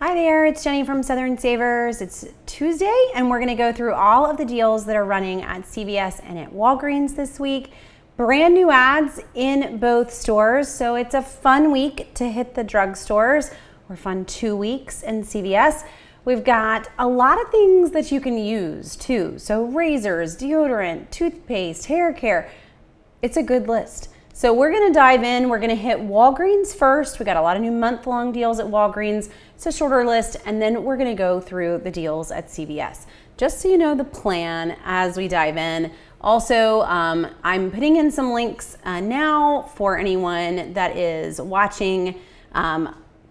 Hi there, it's Jenny from Southern Savers. It's Tuesday and we're gonna go through all of the deals that are running at CVS and at Walgreens this week. Brand new ads in both stores, so it's a fun week to hit the drugstores, or fun 2 weeks in CVS. We've got a lot of things that you can use too. So razors, deodorant, toothpaste, hair care. It's a good list. So we're gonna dive in, we're gonna hit Walgreens first. We got a lot of new month-long deals at Walgreens. It's a shorter list, and then we're gonna go through the deals at CVS. Just so you know the plan as we dive in. Also, I'm putting in some links now for anyone that is watching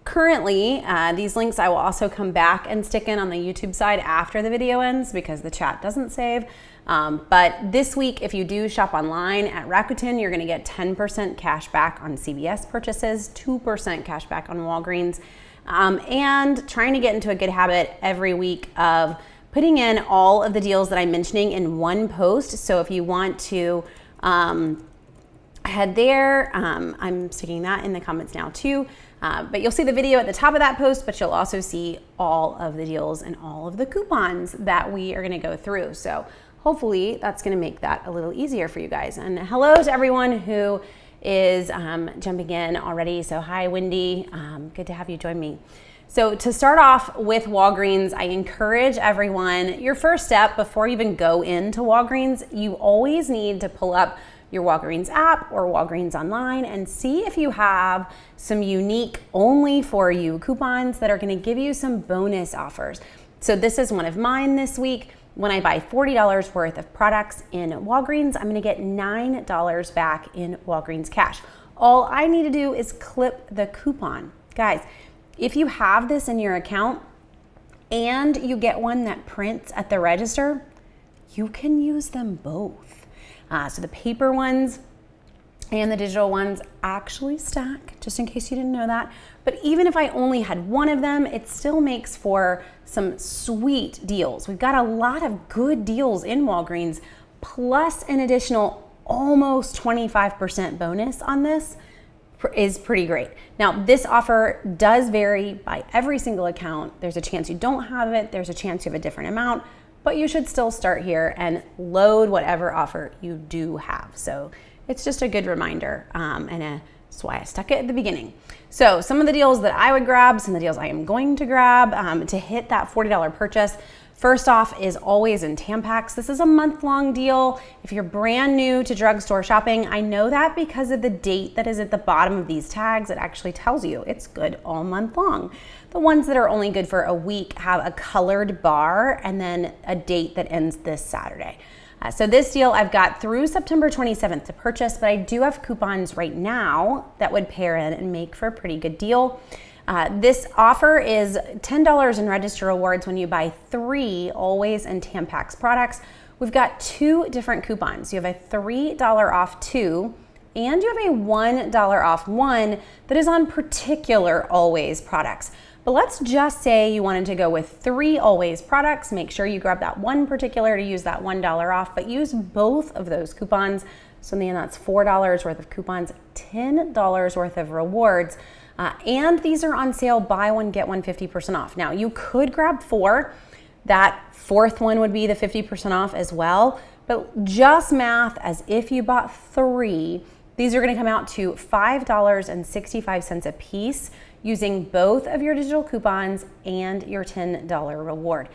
currently. These links I will also come back and stick in on the YouTube side after the video ends because the chat doesn't save. But this week, if you do shop online at Rakuten, you're gonna get 10% cash back on CVS purchases, 2% cash back on Walgreens, and trying to get into a good habit every week of putting in all of the deals that I'm mentioning in one post. So if you want to head there, I'm sticking that in the comments now too. But you'll see the video at the top of that post, but you'll also see all of the deals and all of the coupons that we are gonna go through. So hopefully that's gonna make that a little easier for you guys. And hello to everyone who is jumping in already. So hi, Wendy, good to have you join me. So to start off with Walgreens, I encourage everyone, your first step before you even go into Walgreens, you always need to pull up your Walgreens app or Walgreens online and see if you have some unique only for you coupons that are gonna give you some bonus offers. So this is one of mine this week. When I buy $40 worth of products in Walgreens, I'm gonna get $9 back in Walgreens cash. All I need to do is clip the coupon. Guys, if you have this in your account and you get one that prints at the register, you can use them both. So the paper ones and the digital ones actually stack, just in case you didn't know that. But even if I only had one of them, it still makes for some sweet deals. We've got a lot of good deals in Walgreens, plus an additional almost 25% bonus on this is pretty great. Now, this offer does vary by every single account. There's a chance you don't have it. There's a chance you have a different amount, but you should still start here and load whatever offer you do have. So it's just a good reminder, and that's why I stuck it at the beginning. So some of the deals that I would grab, some of the deals I am going to grab to hit that $40 purchase. First off is Always in Tampax. This is a month-long deal. If you're brand new to drugstore shopping, I know that because of the date that is at the bottom of these tags, it actually tells you it's good all month long. The ones that are only good for a week have a colored bar and then a date that ends this Saturday. So this deal I've got through September 27th to purchase, but I do have coupons right now that would pair in and make for a pretty good deal. This offer is $10 in register rewards when you buy 3 Always and Tampax products. We've got 2 different coupons. You have a $3 off 2, and you have a $1 off 1 that is on particular Always products. But let's just say you wanted to go with 3 Always products. Make sure you grab that one particular to use that $1 off, but use both of those coupons. So then that's $4 worth of coupons, $10 worth of rewards. And these are on sale, buy one, get one 50% off. Now you could grab 4. That 4th one would be the 50% off as well, but just math as if you bought 3, these are gonna come out to $5.65 a piece using both of your digital coupons and your $10 reward.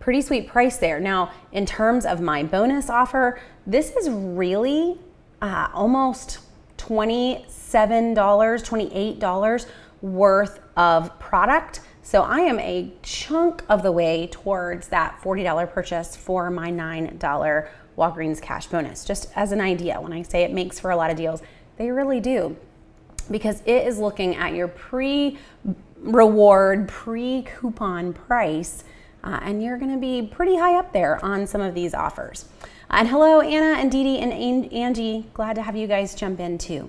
Pretty sweet price there. Now, in terms of my bonus offer, this is really almost $27, $28 worth of product. So I am a chunk of the way towards that $40 purchase for my $9 Walgreens cash bonus. Just as an idea, when I say it makes for a lot of deals, they really do. Because it is looking at your pre-reward, pre-coupon price, and you're gonna be pretty high up there on some of these offers. And hello, Anna and Dee Dee and Angie, glad to have you guys jump in too.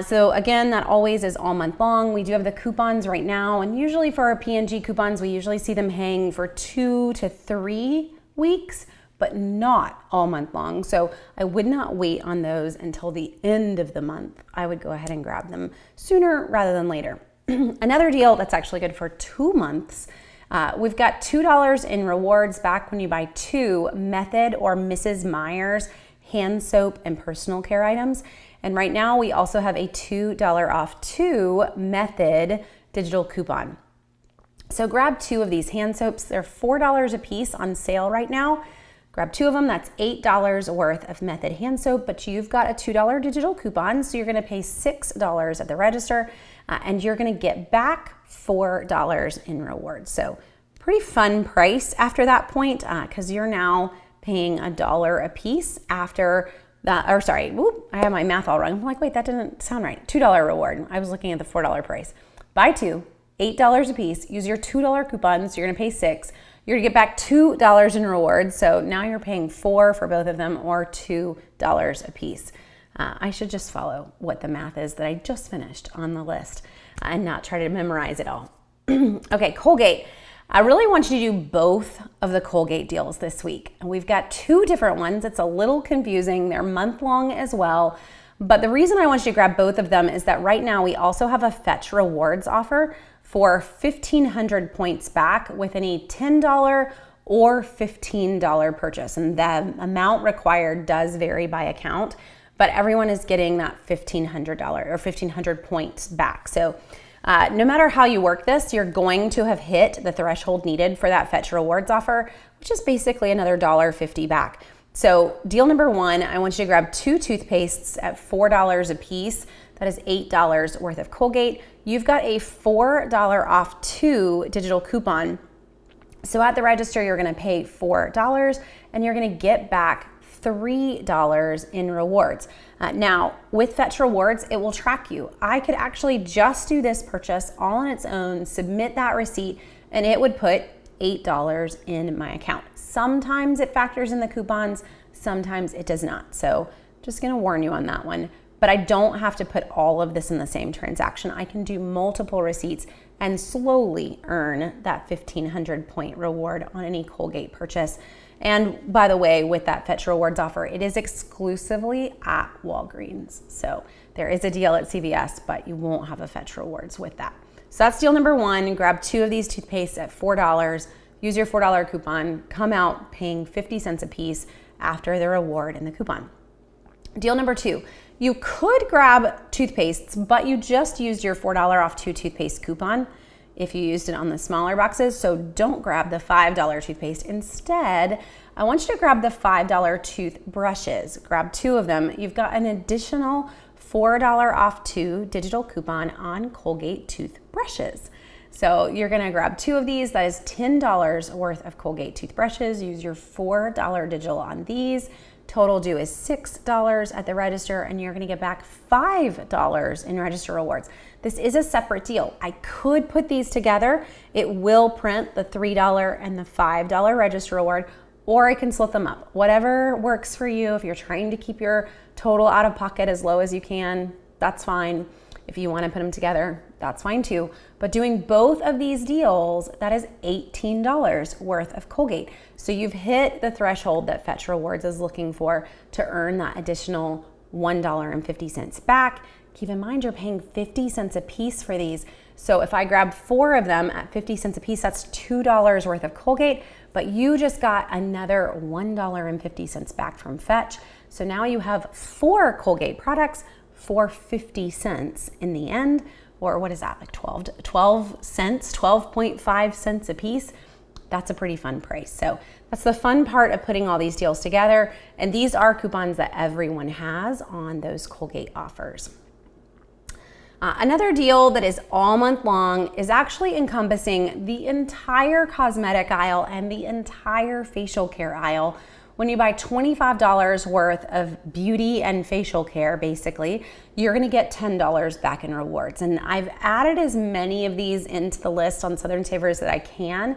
So again, that Always is all month long. We do have the coupons right now, and usually for our P&G coupons, we usually see them hang for 2 to 3 weeks, but not all month long. So I would not wait on those until the end of the month. I would go ahead and grab them sooner rather than later. Another deal that's actually good for 2 months, we've got $2 in rewards back when you buy 2 Method or Mrs. Meyer's hand soap and personal care items. And right now we also have a $2 off 2 Method digital coupon. So grab 2 of these hand soaps. They're $4 a piece on sale right now. Grab 2 of them, that's $8 worth of Method hand soap, but you've got a $2 digital coupon, so you're gonna pay $6 at the register, and you're gonna get back $4 in rewards. So pretty fun price after that point, because you're now paying $1 a piece after that, or sorry, whoop, I have my math all wrong. I'm like, wait, that didn't sound right. $2 reward. I was looking at the $4 price. Buy 2, $8 a piece, use your $2 coupon, so you're gonna pay $6. You're gonna get back $2 in rewards, so now you're paying $4 for both of them, or $2 a piece. I should just follow what the math is that I just finished on the list and not try to memorize it all. Okay, Colgate. I really want you to do both of the Colgate deals this week. And we've got 2 different ones. It's a little confusing. They're month-long as well. But the reason I want you to grab both of them is that right now we also have a Fetch Rewards offer for 1,500 points back with any $10 or $15 purchase. And the amount required does vary by account, but everyone is getting that $1,500 or 1,500 points back. So no matter how you work this, you're going to have hit the threshold needed for that Fetch Rewards offer, which is basically another $1.50 back. So deal number 1, I want you to grab 2 toothpastes at $4 a piece. That is $8 worth of Colgate. You've got a $4 off 2 digital coupon. So at the register, you're gonna pay $4 and you're gonna get back $3 in rewards. Now, with Fetch Rewards, it will track you. I could actually just do this purchase all on its own, submit that receipt, and it would put $8 in my account. Sometimes it factors in the coupons, sometimes it does not. So just gonna warn you on that one. But I don't have to put all of this in the same transaction. I can do multiple receipts and slowly earn that 1,500 point reward on any Colgate purchase. And by the way, with that Fetch Rewards offer, it is exclusively at Walgreens. So there is a deal at CVS, but you won't have a Fetch Rewards with that. So that's deal number 1. Grab 2 of these toothpastes at $4. Use your $4 coupon. Come out paying 50 cents a piece after the reward and the coupon. Deal number 2. You could grab toothpastes, but you just used your $4 off 2 toothpaste coupon if you used it on the smaller boxes. So don't grab the $5 toothpaste. Instead, I want you to grab the $5 toothbrushes. Grab 2 of them. You've got an additional $4 off 2 digital coupon on Colgate toothbrushes. So you're gonna grab 2 of these. That is $10 worth of Colgate toothbrushes. Use your $4 digital on these. Total due is $6 at the register, and you're gonna get back $5 in register rewards. This is a separate deal. I could put these together. It will print the $3 and the $5 register reward, or I can split them up. Whatever works for you. If you're trying to keep your total out of pocket as low as you can, that's fine. If you wanna put them together, that's fine too. But doing both of these deals, that is $18 worth of Colgate. So you've hit the threshold that Fetch Rewards is looking for to earn that additional $1.50 back. Keep in mind, you're paying 50 cents a piece for these. So if I grab 4 of them at 50 cents a piece, that's $2 worth of Colgate, but you just got another $1.50 back from Fetch. So now you have 4 Colgate products for 50 cents in the end, or what is that, like 12 cents, 12.5 cents a piece. That's a pretty fun price. So that's the fun part of putting all these deals together. And these are coupons that everyone has on those Colgate offers. Another deal that is all month long is actually encompassing the entire cosmetic aisle and the entire facial care aisle. When you buy $25 worth of beauty and facial care, basically, you're gonna get $10 back in rewards. And I've added as many of these into the list on Southern Savers that I can.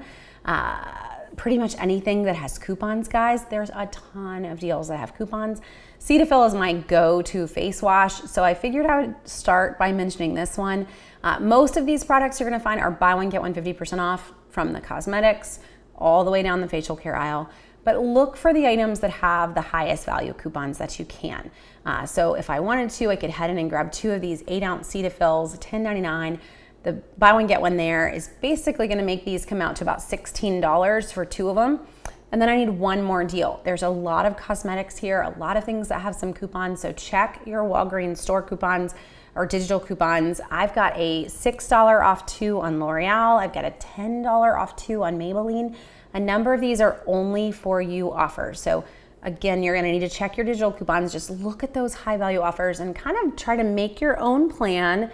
Pretty much anything that has coupons, guys. There's a ton of deals that have coupons. Cetaphil is my go-to face wash, so I figured I would start by mentioning this one. Most of these products you're gonna find are buy one, get one 50% off from the cosmetics all the way down the facial care aisle. But look for the items that have the highest value coupons that you can. So if I wanted to, I could head in and grab 2 of these 8-ounce Cetaphils, $10.99. The buy one, get one there is basically gonna make these come out to about $16 for 2 of them. And then I need one more deal. There's a lot of cosmetics here, a lot of things that have some coupons. So check your Walgreens store coupons or digital coupons. I've got a $6 off 2 on L'Oreal. I've got a $10 off 2 on Maybelline. A number of these are only for you offers. So again, you're gonna need to check your digital coupons. Just look at those high value offers and kind of try to make your own plan,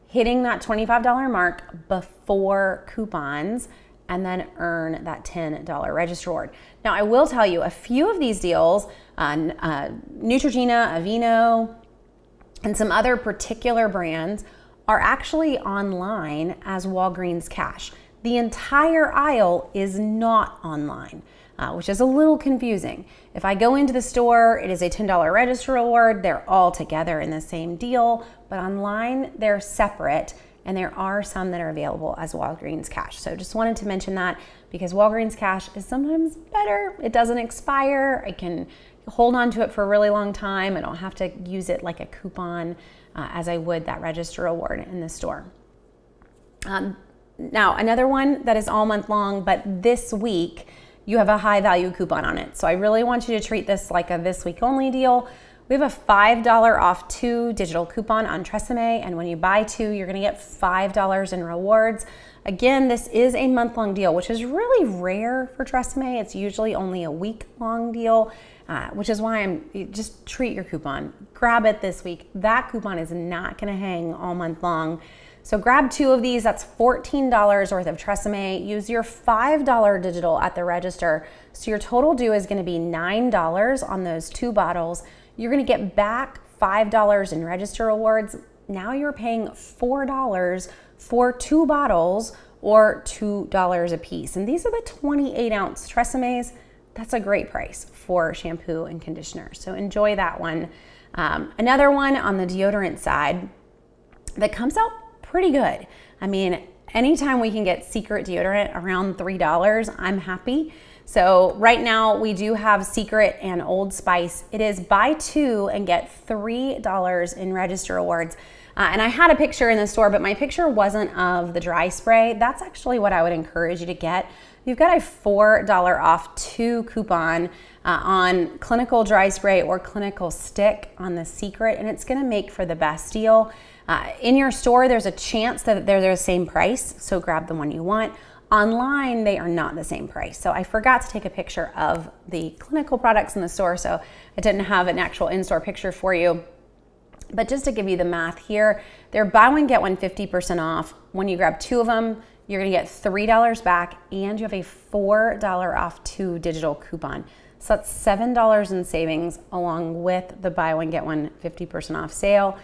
hitting that $25 mark before coupons, and then earn that $10 register reward. Now, I will tell you a few of these deals, Neutrogena, Aveeno, and some other particular brands are actually online as Walgreens Cash. The entire aisle is not online, which is a little confusing. If I go into the store, it is a $10 register reward. They're all together in the same deal, but online they're separate, and there are some that are available as Walgreens Cash. So just wanted to mention that because Walgreens Cash is sometimes better. It doesn't expire. I can hold on to it for a really long time. I don't have to use it like a coupon as I would that register reward in the store. Now, another one that is all month long, but this week you have a high value coupon on it. So I really want you to treat this like a this week only deal. We have a $5 off 2 digital coupon on Tresemme, and when you buy 2, you're gonna get $5 in rewards. Again, this is a month-long deal, which is really rare for Tresemme. It's usually only a week-long deal, which is why just treat your coupon. Grab it this week. That coupon is not gonna hang all month long. So grab 2 of these, that's $14 worth of Tresemme. Use your $5 digital at the register. So your total due is gonna be $9 on those 2 bottles. You're gonna get back $5 in register rewards. Now you're paying $4 for 2 bottles or $2 a piece. And these are the 28-ounce Tresemmes. That's a great price for shampoo and conditioner. So enjoy that one. Another one on the deodorant side that comes out pretty good. I mean, anytime we can get Secret deodorant around $3, I'm happy. So right now we do have Secret and Old Spice. It is buy 2 and get $3 in register rewards. And I had a picture in the store, but my picture wasn't of the dry spray. That's actually what I would encourage you to get. You've got a $4 off 2 coupon on Clinical Dry Spray or Clinical Stick on the Secret, and it's gonna make for the best deal. In your store, there's a chance that they're the same price, so grab the one you want. Online, they are not the same price. So I forgot to take a picture of the clinical products in the store, so I didn't have an actual in-store picture for you. But just to give you the math here, they're buy one, get one 50% off. When you grab 2 of them, you're gonna get $3 back, and you have a $4 off 2 digital coupon. So that's $7 in savings along with the buy one, get one 50% off sale.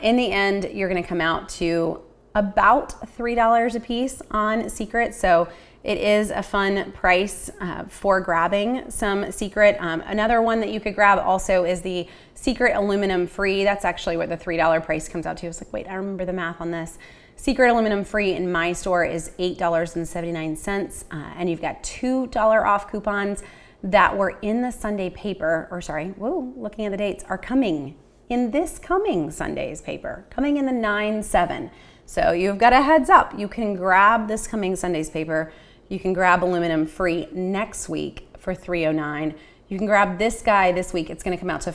In the end, you're gonna come out to about $3 a piece on Secret. So it is a fun price for grabbing some Secret. Another one that you could grab also is the Secret aluminum free. That's actually what the $3 price comes out to. I was like, wait, I remember the math on this. Secret aluminum free in my store is $8.79, and you've got $2 off coupons that were in the Sunday paper, or sorry, whoa, looking at the dates, are coming in this coming Sunday's paper, coming in the 9/7. So you've got a heads up. You can grab this coming Sunday's paper. You can grab aluminum free next week for $3.09. You can grab this guy this week. It's gonna come out to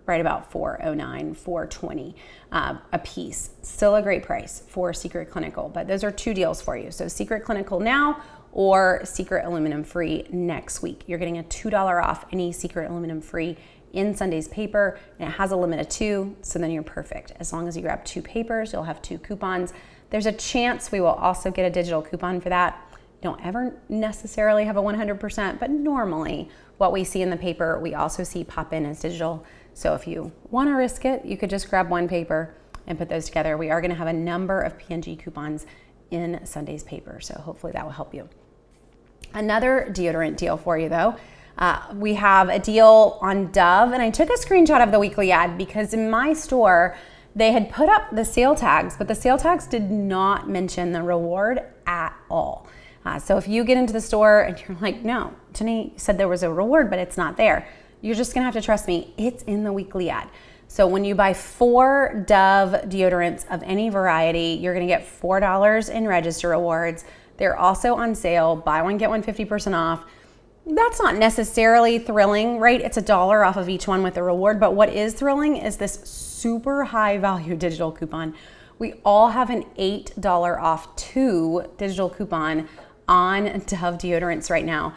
right about $4.09, $4.20 a piece. Still a great price for Secret Clinical, but those are 2 deals for you. So Secret Clinical now or Secret aluminum free next week. You're getting a $2 off any Secret aluminum free in Sunday's paper, and it has a limit of 2, so then you're perfect. As long as you grab 2 papers, you'll have 2 coupons. There's a chance we will also get a digital coupon for that. You don't ever necessarily have a 100%, but normally what we see in the paper, we also see pop in as digital. So if you wanna risk it, you could just grab 1 paper and put those together. We are gonna have a number of P&G coupons in Sunday's paper, so hopefully that will help you. Another deodorant deal for you though. We have a deal on Dove, and I took a screenshot of the weekly ad because in my store, they had put up the sale tags, but the sale tags did not mention the reward at all. So if you get into the store and you're like, no, Jenny said there was a reward, but it's not there, you're just gonna have to trust me, it's in the weekly ad. So when you buy 4 Dove deodorants of any variety, you're gonna get $4 in register rewards. They're also on sale, buy one, get one 50% off. That's not necessarily thrilling, right? It's $1 off of each one with a reward, but what is thrilling is this super high value digital coupon. We all have an $8 off 2 digital coupon on Dove deodorants right now.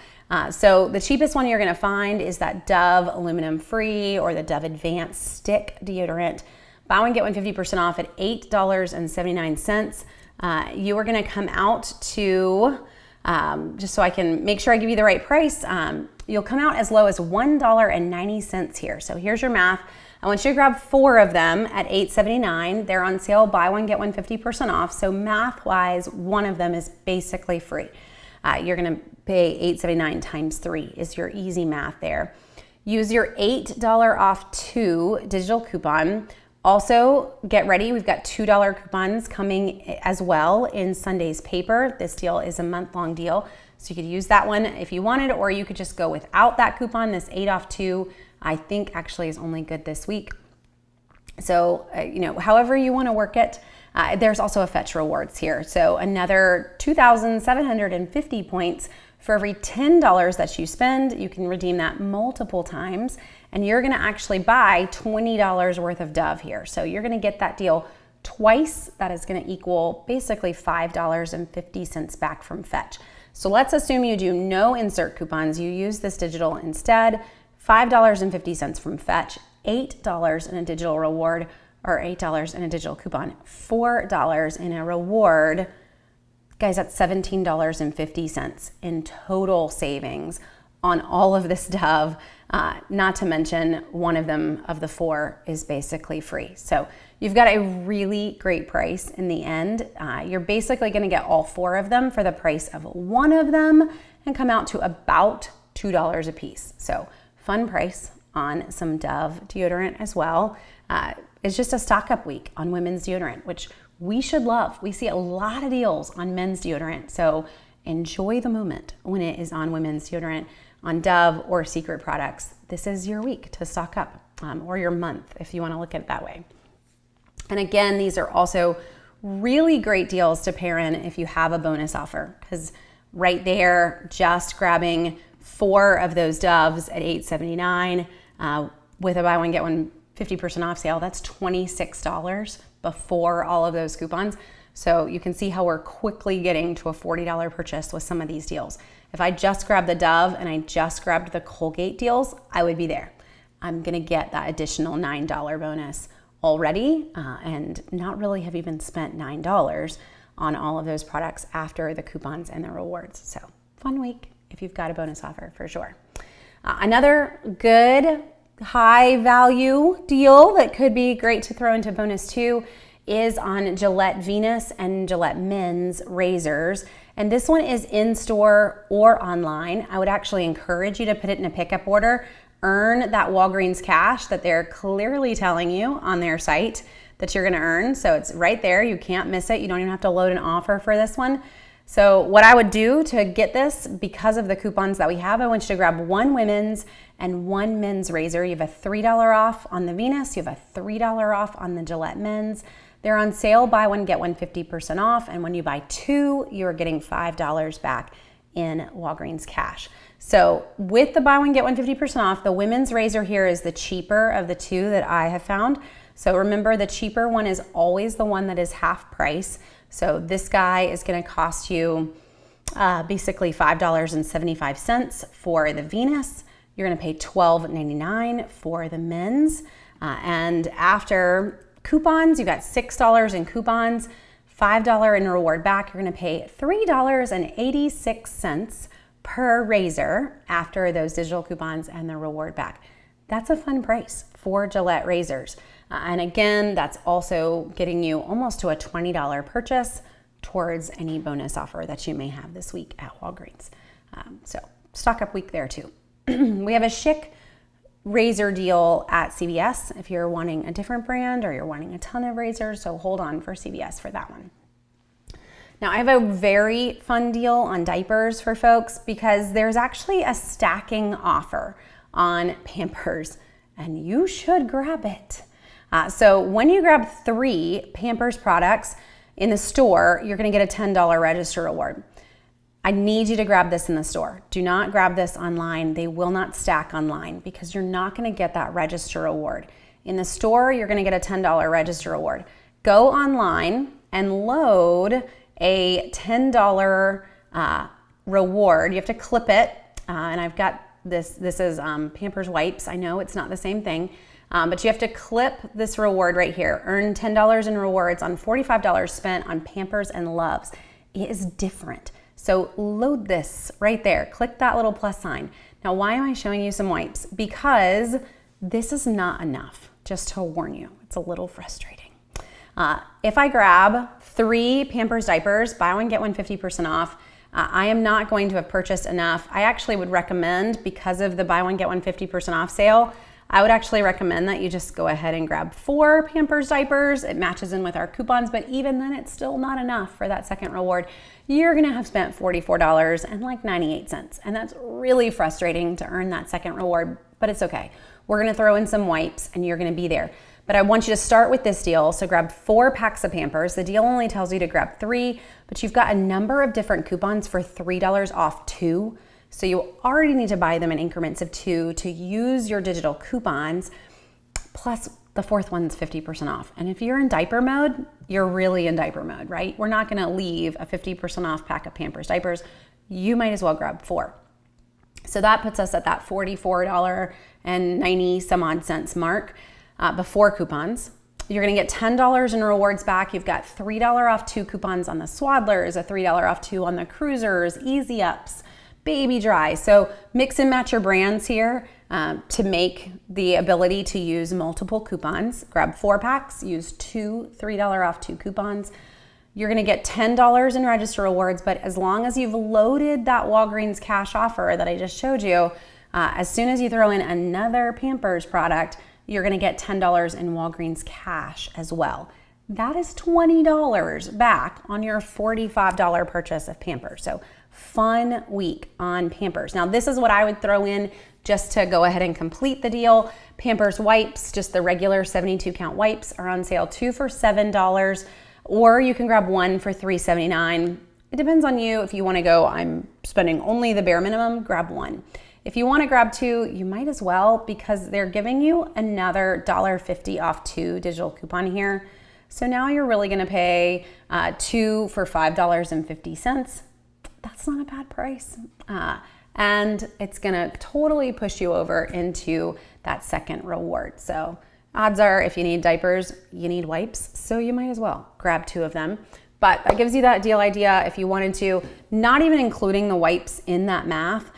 So the cheapest one you're gonna find is that Dove aluminum free or the Dove advanced stick deodorant. Buy one, get one 50% off at $8.79. You are gonna come out to, just so I can make sure I give you the right price, you'll come out as low as $1.90 here. So here's your math. I want you to grab 4 of them at $8.79. They're on sale, buy one, get one 50% off. So math-wise, one of them is basically free. You're gonna pay $8.79 times 3 is your easy math there. Use your $8 off 2 digital coupon. Also, get ready, we've got $2 coupons coming as well in Sunday's paper. This deal is a month-long deal, so you could use that one if you wanted, or you could just go without that coupon. This 8 off 2, I think actually is only good this week. So, however you wanna work it. There's also a Fetch rewards here. So another 2,750 points for every $10 that you spend. You can redeem that multiple times, and you're gonna actually buy $20 worth of Dove here. So you're gonna get that deal twice. That is gonna equal basically $5.50 back from Fetch. So let's assume you do no insert coupons. You use this digital instead. $5.50 from Fetch, $8 in a digital reward, or $8 in a digital coupon, $4 in a reward. Guys, that's $17.50 in total savings on all of this Dove. Not to mention one of them of the 4 is basically free. So you've got a really great price in the end. You're basically gonna get all 4 of them for the price of one of them and come out to about $2 a piece. So fun price on some Dove deodorant as well. It's just a stock up week on women's deodorant, which we should love. We see a lot of deals on men's deodorant, so enjoy the moment when it is on women's deodorant, on Dove or Secret products. This is your week to stock up, or your month if you want to look at it that way. And again, these are also really great deals to pair in if you have a bonus offer, because right there, just grabbing 4 of those Doves at $8.79 with a buy one, get one 50% off sale, that's $26 before all of those coupons. So you can see how we're quickly getting to a $40 purchase with some of these deals. If I just grabbed the Dove and I just grabbed the Colgate deals, I would be there. I'm gonna get that additional $9 bonus already, and not really have even spent $9 on all of those products after the coupons and the rewards. So fun week if you've got a bonus offer for sure. Another good high value deal that could be great to throw into bonus 2 is on Gillette Venus and Gillette Men's razors. And this one is in store or online. I would actually encourage you to put it in a pickup order, earn that Walgreens cash that they're clearly telling you on their site that you're gonna earn. So it's right there, you can't miss it. You don't even have to load an offer for this one. So what I would do to get this, because of the coupons that we have, I want you to grab 1 women's and 1 men's razor. You have a $3 off on the Venus, you have a $3 off on the Gillette Men's. They're on sale, buy one, get one 50% off, and when you buy 2, you're getting $5 back in Walgreens cash. So with the buy one, get one 50% off, the women's razor here is the cheaper of the 2 that I have found. So remember, the cheaper one is always the one that is half price. So this guy is gonna cost you basically $5.75 for the Venus. You're gonna pay $12.99 for the men's. And after coupons, you got $6 in coupons, $5 in reward back. You're gonna pay $3.86 per razor after those digital coupons and the reward back. That's a fun price for Gillette razors. And again, that's also getting you almost to a $20 purchase towards any bonus offer that you may have this week at Walgreens. So stock up week there too. We have a Schick razor deal at CVS if you're wanting a different brand or you're wanting a ton of razors, so hold on for CVS for that one. Now I have a very fun deal on diapers for folks because there's actually a stacking offer on Pampers and you should grab it. So when you grab 3 Pampers products in the store, you're gonna get a $10 register reward. I need you to grab this in the store. Do not grab this online. They will not stack online because you're not gonna get that register reward. In the store, you're gonna get a $10 register reward. Go online and load a $10 reward. You have to clip it, and I've got this is Pampers wipes. I know it's not the same thing, but you have to clip this reward right here. Earn $10 in rewards on $45 spent on Pampers and Loves. It is different. So load this right there. Click that little plus sign. Now, why am I showing you some wipes? Because this is not enough, just to warn you. It's a little frustrating. If I grab 3 Pampers diapers, buy one, get one 50% off, I am not going to have purchased enough. I actually would recommend, because of the buy one, get one 50% off sale, I would actually recommend that you just go ahead and grab 4 Pampers diapers. It matches in with our coupons, but even then it's still not enough for that second reward. You're gonna have spent $44.98, and that's really frustrating to earn that second reward, but it's okay. We're gonna throw in some wipes and you're gonna be there. But I want you to start with this deal. So grab 4 packs of Pampers. The deal only tells you to grab 3, but you've got a number of different coupons for $3 off 2. So you already need to buy them in increments of 2 to use your digital coupons. Plus the 4th one's 50% off. And if you're in diaper mode, you're really in diaper mode, right? We're not gonna leave a 50% off pack of Pampers diapers. You might as well grab 4. So that puts us at that $44.90 some odd cents mark before coupons. You're gonna get $10 in rewards back. You've got $3 off 2 coupons on the Swaddlers, a $3 off 2 on the Cruisers, Easy Ups, Baby Dry. So mix and match your brands here to make the ability to use multiple coupons. Grab 4 packs, use 2 $3 off 2 coupons. You're gonna get $10 in register rewards, but as long as you've loaded that Walgreens cash offer that I just showed you, as soon as you throw in another Pampers product, you're gonna get $10 in Walgreens cash as well. That is $20 back on your $45 purchase of Pampers. So fun week on Pampers. Now this is what I would throw in just to go ahead and complete the deal. Pampers wipes, just the regular 72 count wipes are on sale, 2 for $7, or you can grab 1 for $3.79. It depends on you. If you wanna go, I'm spending only the bare minimum, grab 1. If you wanna grab 2, you might as well, because they're giving you another $1.50 off 2 digital coupon here. So now you're really gonna pay 2 for $5.50. That's not a bad price. And it's gonna totally push you over into that second reward. So odds are, if you need diapers, you need wipes, so you might as well grab 2 of them. But that gives you that deal idea. If you wanted to, not even including the wipes in that math,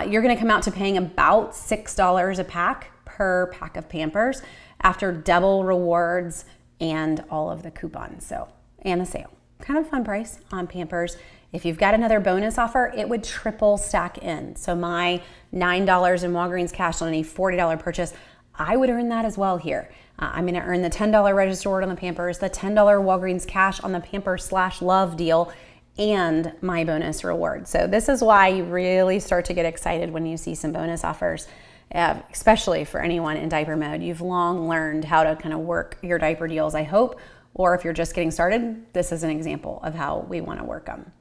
you're gonna come out to paying about $6 a pack per pack of Pampers after double rewards and all of the coupons, so, and the sale. Kind of fun price on Pampers. If you've got another bonus offer, it would triple stack in. So my $9 in Walgreens cash on any $40 purchase, I would earn that as well here. I'm gonna earn the $10 register reward on the Pampers, the $10 Walgreens cash on the Pampers/Love deal, and my bonus reward. So this is why you really start to get excited when you see some bonus offers, especially for anyone in diaper mode. You've long learned how to kind of work your diaper deals, I hope, or if you're just getting started, this is an example of how we wanna work them.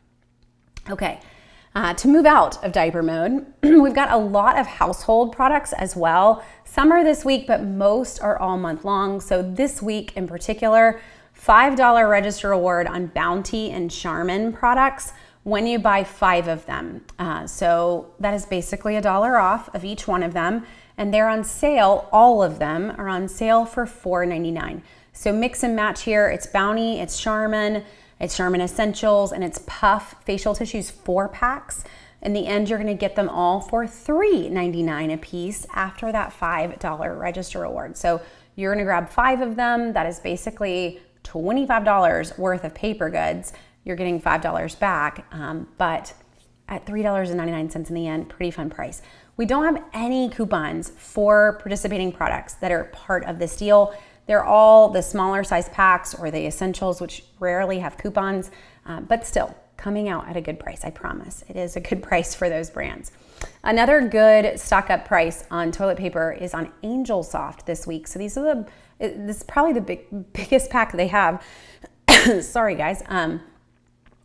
Okay, to move out of diaper mode, we've got a lot of household products as well. Some are this week, but most are all month long. So this week in particular, $5 register reward on Bounty and Charmin products when you buy 5 of them. So that is basically $1 off of each one of them, and they're on sale. All of them are on sale for $4.99. So mix and match here. It's Bounty, it's Charmin Essentials, and it's Puff facial tissues 4 packs. In the end, you're gonna get them all for $3.99 a piece after that $5 register reward. So you're gonna grab 5 of them. That is basically $25 worth of paper goods. You're getting $5 back, but at $3.99 in the end, pretty fun price. We don't have any coupons for participating products that are part of this deal. They're all the smaller size packs or the essentials, which rarely have coupons, but still coming out at a good price, I promise. It is a good price for those brands. Another good stock up price on toilet paper is on Angel Soft this week. So these are This is probably the biggest pack they have. Sorry guys.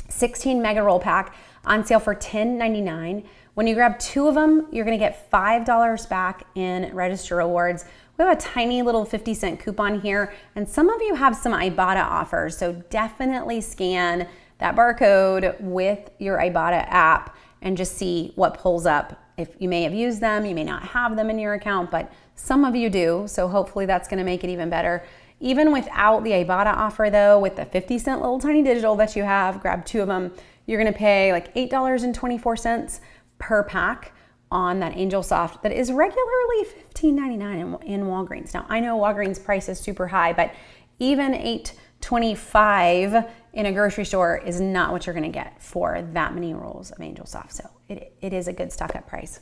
16 mega roll pack on sale for $10.99. When you grab 2 of them, you're gonna get $5 back in register rewards. We have a tiny little 50-cent coupon here, and some of you have some Ibotta offers, so definitely scan that barcode with your Ibotta app and just see what pulls up. If you may have used them, you may not have them in your account, but some of you do, so hopefully that's gonna make it even better. Even without the Ibotta offer though, with the 50-cent little tiny digital that you have, grab 2 of them, you're gonna pay like $8.24 per pack on that Angel Soft that is regularly $15.99 in Walgreens. Now, I know Walgreens price is super high, but even $8.25 in a grocery store is not what you're gonna get for that many rolls of Angel Soft. So it is a good stock-up price.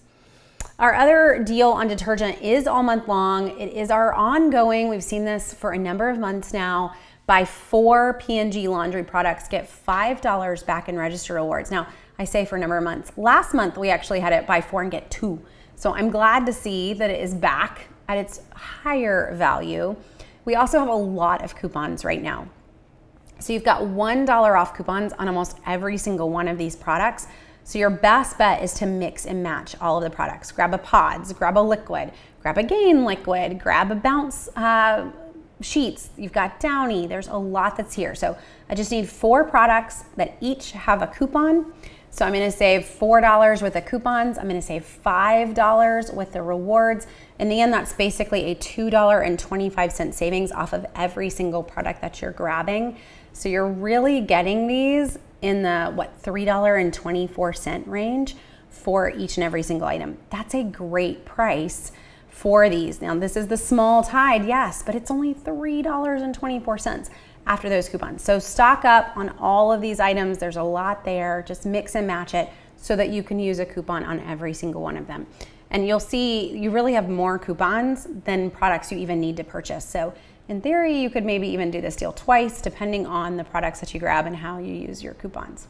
Our other deal on detergent is all month long. It is our ongoing, we've seen this for a number of months now, buy 4 P&G laundry products, get $5 back in register rewards. Now, I say for a number of months. Last month, we actually had it buy 4 and get 2. So I'm glad to see that it is back at its higher value. We also have a lot of coupons right now. So you've got $1 off coupons on almost every single one of these products. So your best bet is to mix and match all of the products. Grab a Pods, grab a liquid, grab a Gain liquid, grab a Bounce sheets. You've got Downy. There's a lot that's here. So I just need 4 products that each have a coupon. So I'm gonna save $4 with the coupons. I'm gonna save $5 with the rewards. In the end, that's basically a $2.25 savings off of every single product that you're grabbing. So you're really getting these in the, $3.24 range for each and every single item. That's a great price for these. Now this is the small Tide, yes, but it's only $3.24 after those coupons. So stock up on all of these items. There's a lot there. Just mix and match it so that you can use a coupon on every single one of them. And you'll see you really have more coupons than products you even need to purchase. So in theory, you could maybe even do this deal twice, depending on the products that you grab and how you use your coupons.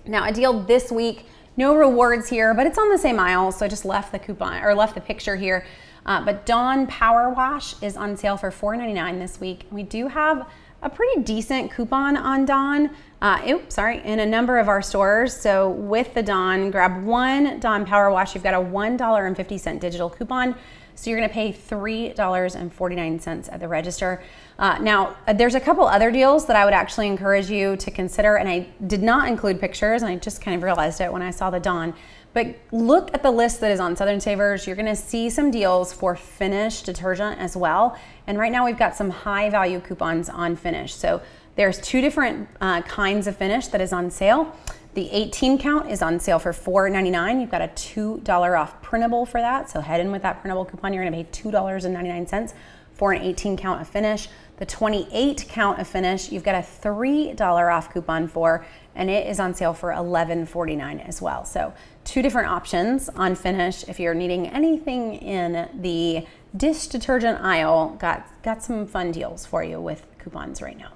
Now, a deal this week, no rewards here, but it's on the same aisle, so I just left the coupon or left the picture here. But Dawn Power Wash is on sale for $4.99 this week. We do have a pretty decent coupon on Dawn, in a number of our stores. So with the Dawn, grab 1 Dawn Power Wash, you've got a $1.50 digital coupon. So you're gonna pay $3.49 at the register. Now, there's a couple other deals that I would actually encourage you to consider, and I did not include pictures, and I just kind of realized it when I saw the Dawn. But look at the list that is on Southern Savers. You're gonna see some deals for Finish detergent as well. And right now we've got some high value coupons on Finish. So there's 2 different kinds of Finish that is on sale. The 18 count is on sale for $4.99. You've got a $2 off printable for that. So head in with that printable coupon. You're gonna pay $2.99 for an 18 count of Finish. The 28 count of Finish, you've got a $3 off coupon for, and it is on sale for $11.49 as well. So 2 different options on Finish. If you're needing anything in the dish detergent aisle, got some fun deals for you with coupons right now.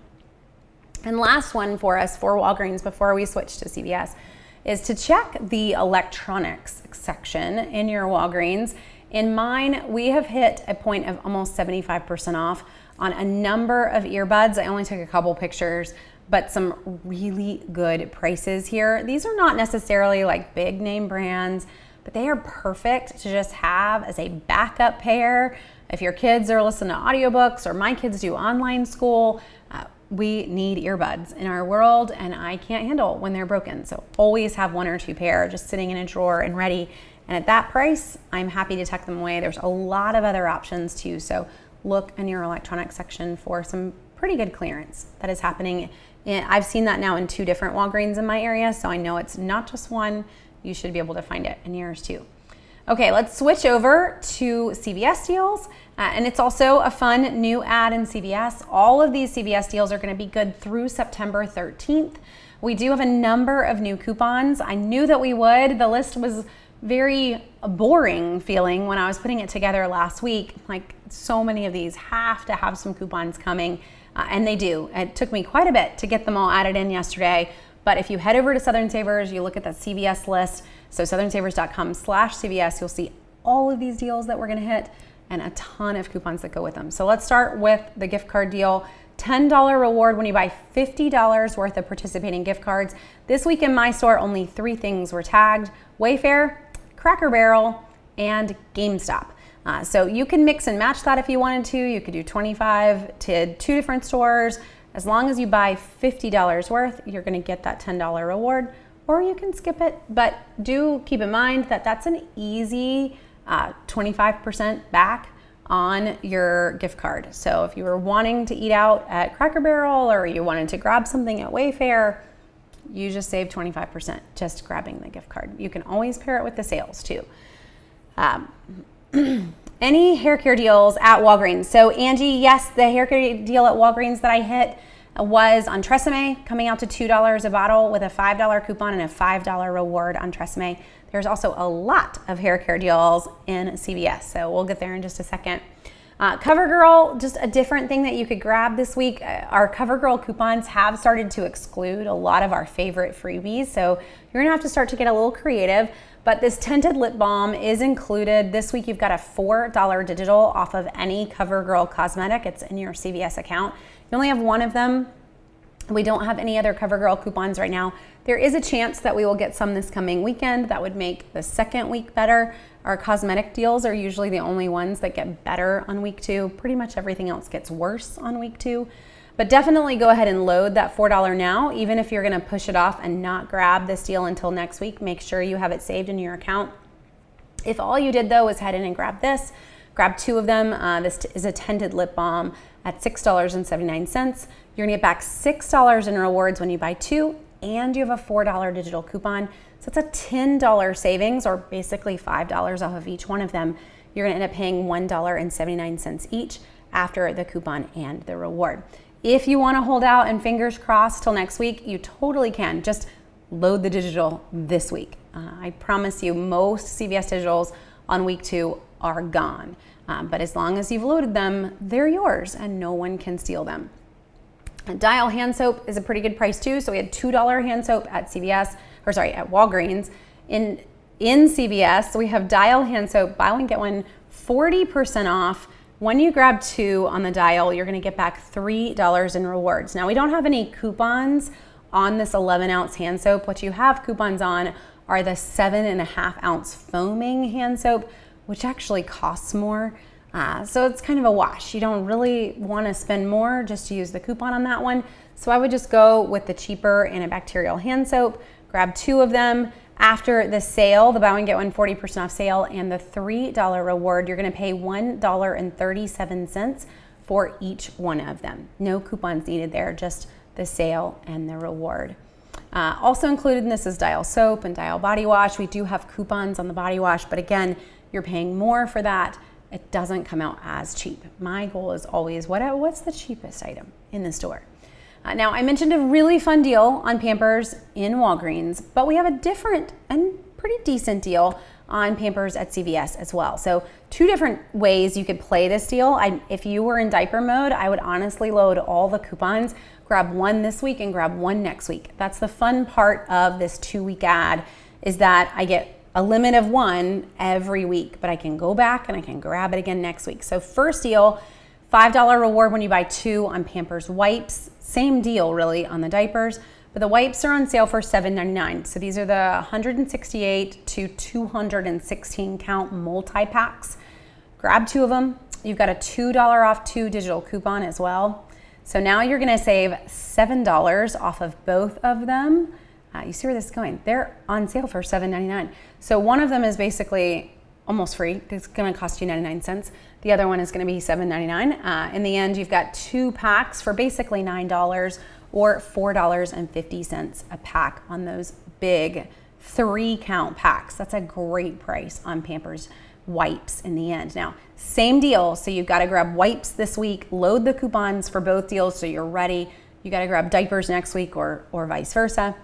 And last one for us for Walgreens before we switch to CVS is to check the electronics section in your Walgreens. In mine, we have hit a point of almost 75% off on a number of earbuds. I only took a couple pictures, but some really good prices here. These are not necessarily like big name brands, but they are perfect to just have as a backup pair. If your kids are listening to audiobooks or my kids do online school, we need earbuds in our world, and I can't handle when they're broken. So always have 1 or 2 pair just sitting in a drawer and ready. And at that price, I'm happy to tuck them away. There's a lot of other options too. So look in your electronics section for some pretty good clearance that is happening. I've seen that now in 2 different Walgreens in my area, so I know it's not just one. You should be able to find it in yours too. Okay, let's switch over to CVS deals. And it's also a fun new ad in CVS. All of these CVS deals are gonna be good through September 13th. We do have a number of new coupons. I knew that we would. The list was very boring feeling when I was putting it together last week. Like, so many of these have to have some coupons coming, and they do. It took me quite a bit to get them all added in yesterday. But if you head over to Southern Savers, you look at that CVS list, so southernsavers.com/CVS, you'll see all of these deals that we're gonna hit and a ton of coupons that go with them. So let's start with the gift card deal. $10 reward when you buy $50 worth of participating gift cards. This week in my store, only 3 things were tagged: Wayfair, Cracker Barrel, and GameStop. So you can mix and match that if you wanted to. You could do 25 to 2 different stores. As long as you buy $50 worth, you're gonna get that $10 reward, or you can skip it. But do keep in mind that that's an easy 25% back on your gift card. So if you were wanting to eat out at Cracker Barrel or you wanted to grab something at Wayfair, you just saved 25% just grabbing the gift card. You can always pair it with the sales too. Any hair care deals at Walgreens? So Angie, yes, the hair care deal at Walgreens that I hit was on Tresemme, coming out to $2 a bottle with a $5 coupon and a $5 reward on Tresemme. There's also a lot of hair care deals in CVS, so we'll get there in just a second. CoverGirl, just a different thing that you could grab this week. Our CoverGirl coupons have started to exclude a lot of our favorite freebies, so you're gonna have to start to get a little creative. But this tinted lip balm is included. This week you've got a $4 digital off of any CoverGirl cosmetic. It's in your CVS account. You only have one of them. We don't have any other CoverGirl coupons right now. There is a chance that we will get some this coming weekend. That would make the second week better. Our cosmetic deals are usually the only ones that get better on week 2. Pretty much everything else gets worse on week 2. But definitely go ahead and load that $4 now. Even if you're gonna push it off and not grab this deal until next week, make sure you have it saved in your account. If all you did though is head in and grab this, grab 2 of them. This is a tinted lip balm at $6.79. You're gonna get back $6 in rewards when you buy 2, and you have a $4 digital coupon. So it's a $10 savings, or basically $5 off of each one of them. You're gonna end up paying $1.79 each after the coupon and the reward. If you wanna hold out and fingers crossed till next week, you totally can. Just load the digital this week. I promise you most CVS digitals on week 2 are gone. But as long as you've loaded them, they're yours and no one can steal them. Dial hand soap is a pretty good price too. So we had $2 hand soap at CVS, or sorry, at Walgreens. In CVS, we have Dial hand soap, buy one, get one, 40% off. When you grab 2 on the Dial, you're gonna get back $3 in rewards. Now we don't have any coupons on this 11-ounce hand soap. What you have coupons on are the 7.5-ounce foaming hand soap, which actually costs more. So it's kind of a wash. You don't really want to spend more just to use the coupon on that one. So I would just go with the cheaper antibacterial hand soap, grab 2 of them. After the sale, the buy one get one 40% off sale and the $3 reward, you're gonna pay $1.37 for each one of them. No coupons needed there, just the sale and the reward. Also included in this is Dial soap and Dial body wash. We do have coupons on the body wash, but again, you're paying more for that. It doesn't come out as cheap. My goal is always, what's the cheapest item in the store? Now, I mentioned a really fun deal on Pampers in Walgreens, but we have a different and pretty decent deal on Pampers at CVS as well. So 2 different ways you could play this deal. If you were in diaper mode, I would honestly load all the coupons, grab 1 this week and grab 1 next week. That's the fun part of this 2-week ad, is that I get a limit of 1 every week, but I can go back and I can grab it again next week. So first deal, $5 reward when you buy 2 on Pampers wipes. Same deal really on the diapers, but the wipes are on sale for $7.99. So these are the 168 to 216 count multi-packs. Grab 2 of them. You've got a $2 off 2 digital coupon as well. So now you're gonna save $7 off of both of them. You see where this is going? They're on sale for $7.99. So one of them is basically almost free. It's gonna cost you 99 cents. The other one is gonna be $7.99. In the end, you've got 2 packs for basically $9 or $4.50 a pack on those big 3-count packs. That's a great price on Pampers wipes in the end. Now, same deal. So you've gotta grab wipes this week, load the coupons for both deals so you're ready. You gotta grab diapers next week or vice versa.